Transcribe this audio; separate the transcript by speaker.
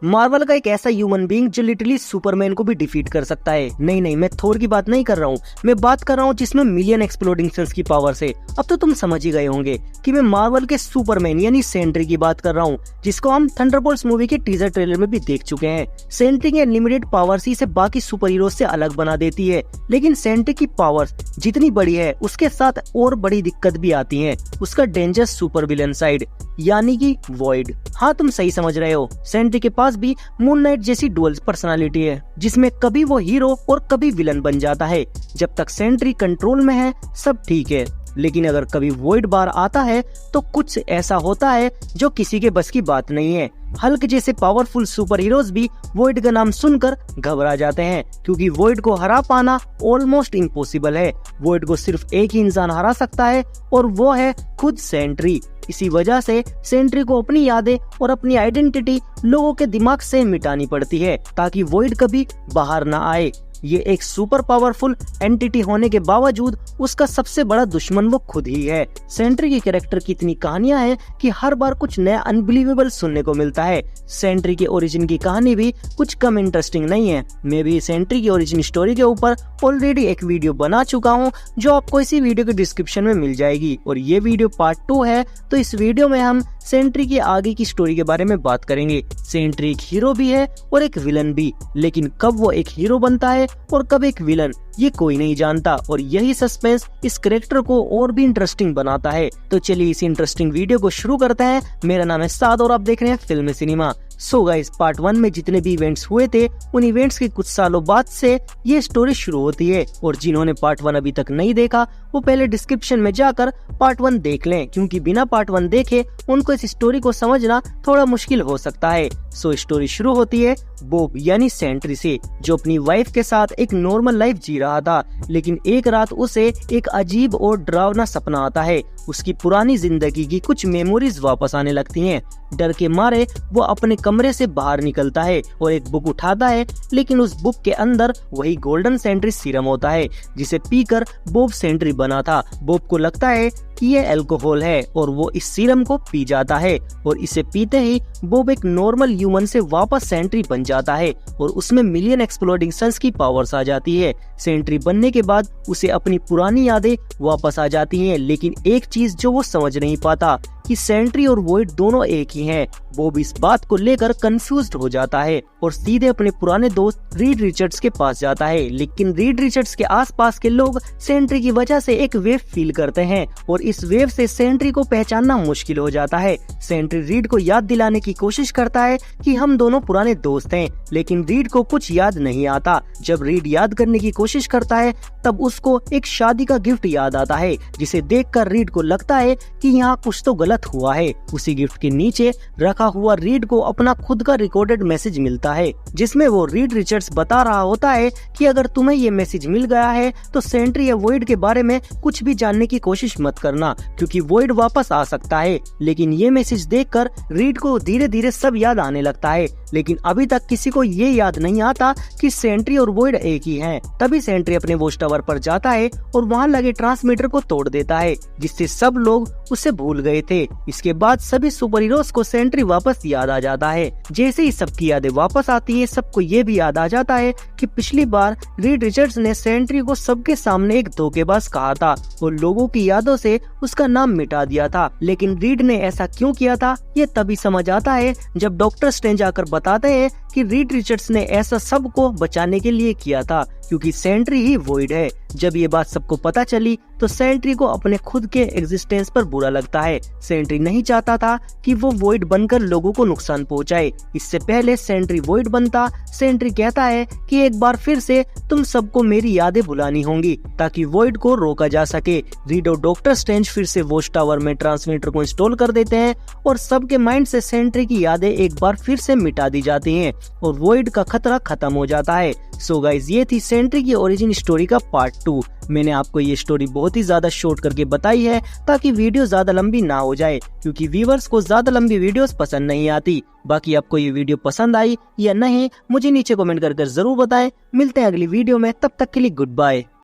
Speaker 1: Marvel का एक ऐसा ह्यूमन बीइंग जो लिटरली सुपरमैन को भी डिफीट कर सकता है। नहीं, मैं थोर की बात नहीं कर रहा हूँ, मैं बात कर रहा हूँ जिसमें मिलियन एक्सप्लोडिंग सन्स की पावर से। अब तो तुम समझ ही गए होंगे कि मैं मार्वल के सुपरमैन यानी सेंट्री की बात कर रहा हूँ, जिसको हम थंडरबोल्ट्स मूवी के टीजर ट्रेलर में भी देख चुके हैं। सेंट्री की अनलिमिटेड पावर्स ही इसे बाकी सुपर हीरो से अलग बना देती है, लेकिन सेंट्री की पावर्स जितनी बड़ी है उसके साथ और बड़ी दिक्कत भी आती है, उसका डेंजरस सुपर विलन साइड यानी कि वॉइड। हाँ, तुम सही समझ रहे हो, सेंट्री के पास भी मून नाइट जैसी डुअल पर्सनालिटी है, जिसमें कभी वो हीरो और कभी विलन बन जाता है। जब तक सेंट्री कंट्रोल में है सब ठीक है, लेकिन अगर कभी वॉइड बार आता है तो कुछ ऐसा होता है जो किसी के बस की बात नहीं है। हल्क जैसे पावरफुल सुपर हीरोज भी वॉइड का नाम सुनकर घबरा जाते हैं, क्योंकि वॉइड को हरा पाना ऑलमोस्ट इम्पॉसिबल है। वॉइड को सिर्फ एक ही इंसान हरा सकता है और वो है खुद सेंट्री। इसी वजह से सेंट्री को अपनी यादें और अपनी आइडेंटिटी लोगों के दिमाग से मिटानी पड़ती है ताकि वॉइड कभी बाहर ना आए। ये एक सुपर पावरफुल एंटिटी होने के बावजूद उसका सबसे बड़ा दुश्मन वो खुद ही है। सेंट्री की कैरेक्टर की इतनी कहानियां हैं कि हर बार कुछ नया अनबिलीवेबल सुनने को मिलता है। सेंट्री की ओरिजिन की कहानी भी कुछ कम इंटरेस्टिंग नहीं है। मैं भी सेंट्री की ओरिजिन स्टोरी के ऊपर ऑलरेडी एक वीडियो बना चुका हूं, जो आपको इसी वीडियो के डिस्क्रिप्शन में मिल जाएगी, और ये वीडियो पार्ट 2 है। तो इस वीडियो में हम सेंट्री की आगे की स्टोरी के बारे में बात करेंगे। सेंट्री एक हीरो भी है और एक विलन भी, लेकिन कब वो एक हीरो बनता है और कब एक विलन, ये कोई नहीं जानता, और यही सस्पेंस इस कैरेक्टर को और भी इंटरेस्टिंग बनाता है। तो चलिए इस इंटरेस्टिंग वीडियो को शुरू करते हैं। मेरा नाम है साद और आप देख रहे हैं film cinema. So guys, part 1 में जितने भी इवेंट्स हुए थे उन इवेंट्स के कुछ सालों बाद से ये स्टोरी शुरू होती है, और जिन्होंने पार्ट 1 अभी तक नहीं देखा वो पहले डिस्क्रिप्शन में जाकर पार्ट 1 देख लें, क्योंकि बिना पार्ट 1 देखे उनको इस स्टोरी को समझना थोड़ा मुश्किल हो सकता है। सो स्टोरी शुरू होती है बॉब यानी सेंट्री से, जो अपनी वाइफ के साथ एक नॉर्मल लाइफ जी रहा था, लेकिन एक रात उसे एक अजीब और डरावना सपना आता है। उसकी पुरानी जिंदगी की कुछ मेमोरीज वापस आने लगती हैं। डर के मारे वो अपने कमरे से बाहर निकलता है और एक बुक उठाता है, लेकिन उस बुक के अंदर वही गोल्डन सेंट्री सीरम होता है जिसे पीकर बॉब सेंट्री बना था। बॉब को लगता है कि ये अल्कोहल है और वो इस सीरम को पी जाता है, और इसे पीते ही बॉब एक नॉर्मल ह्यूमन से वापस सेंट्री बन जाता है और उसमें मिलियन एक्सप्लोडिंग सन्स की पावर्स आ जाती है। सेंट्री बनने के बाद उसे अपनी पुरानी यादें वापस आ जाती हैं, लेकिन एक चीज जो वो समझ नहीं पाता कि सेंट्री और वॉइड दोनों एक ही हैं। बॉब इस बात को लेकर कंफ्यूज्ड हो जाता है और सीधे अपने पुराने दोस्त रीड रिचर्ड्स के पास जाता है, लेकिन रीड रिचर्ड्स के आसपास के लोग सेंट्री की वजह से एक वेव फील करते हैं और इस वेव से सेंट्री को पहचानना मुश्किल हो जाता है। सेंट्री रीड को याद दिलाने की कोशिश करता है कि हम दोनों पुराने दोस्त हैं, लेकिन रीड को कुछ याद नहीं आता। जब रीड याद करने की कोशिश करता है तब उसको एक शादी का गिफ्ट याद आता है, जिसे देखकर रीड को लगता है कि यहाँ कुछ तो गलत हुआ है। उसी गिफ्ट के नीचे रखा हुआ रीड को अपना खुद का रिकॉर्डेड मैसेज मिलता है, जिसमें वो रीड रिचर्ड्स बता रहा होता है कि अगर तुम्हें ये मैसेज मिल गया है तो सेंट्री या वॉइड के बारे में कुछ भी जानने की कोशिश मत करना, क्योंकि वॉइड वापस आ सकता है। लेकिन ये मैसेज देखकर रीड को धीरे धीरे सब याद आने लगता है, लेकिन अभी तक किसी को ये याद नहीं आता कि सेंट्री और वॉइड एक ही हैं। तभी सेंट्री अपने वॉच टावर पर जाता है और वहाँ लगे ट्रांसमीटर को तोड़ देता है, जिससे सब लोग उसे भूल गए थे। इसके बाद सभी सुपर हीरोज को सेंट्री वापस याद आ जाता है। जैसे ही सबकी यादें वापस आती है, सबको ये भी याद आ जाता है कि पिछली बार रीड रिचर्ड्स ने सेंट्री को सबके सामने एक धोखेबाज कहा था और लोगों की यादों से उसका नाम मिटा दिया था। लेकिन रीड ने ऐसा क्यों किया था ये तभी समझ आता है जब डॉक्टर स्ट्रेंज आकर बताते हैं कि रीड रिचर्ड्स ने ऐसा सबको बचाने के लिए किया था, क्योंकि सेंट्री ही वॉइड है। जब ये बात सबको पता चली तो सेंट्री को अपने खुद के एग्जिस्टेंस पर बुरा लगता है। सेंट्री नहीं चाहता था कि वो वॉइड बनकर लोगों को नुकसान पहुंचाए। इससे पहले सेंट्री वॉइड बनता, सेंट्री कहता है कि एक बार फिर से तुम सबको मेरी यादें भुलानी होंगी ताकि वॉइड को रोका जा सके। रीड और डॉक्टर स्ट्रेंज फिर से वॉच टावर में ट्रांसमीटर को इंस्टॉल कर देते हैं और सबके माइंड से सेंट्री की यादें एक बार फिर से मिटा दी जाती हैं और वॉइड का खतरा खत्म हो जाता है। सो गाइस, ये थी सेंट्री की ओरिजिन स्टोरी का पार्ट 2। मैंने आपको ये स्टोरी बहुत ही ज्यादा शॉर्ट करके बताई है ताकि वीडियो ज्यादा लंबी ना हो जाए, क्योंकि व्यूवर्स को ज्यादा लंबी वीडियोस पसंद नहीं आती। बाकी आपको ये वीडियो पसंद आई या नहीं मुझे नीचे कमेंट कर जरूर बताएं। मिलते हैं अगली वीडियो में, तब तक के लिए गुड बाय।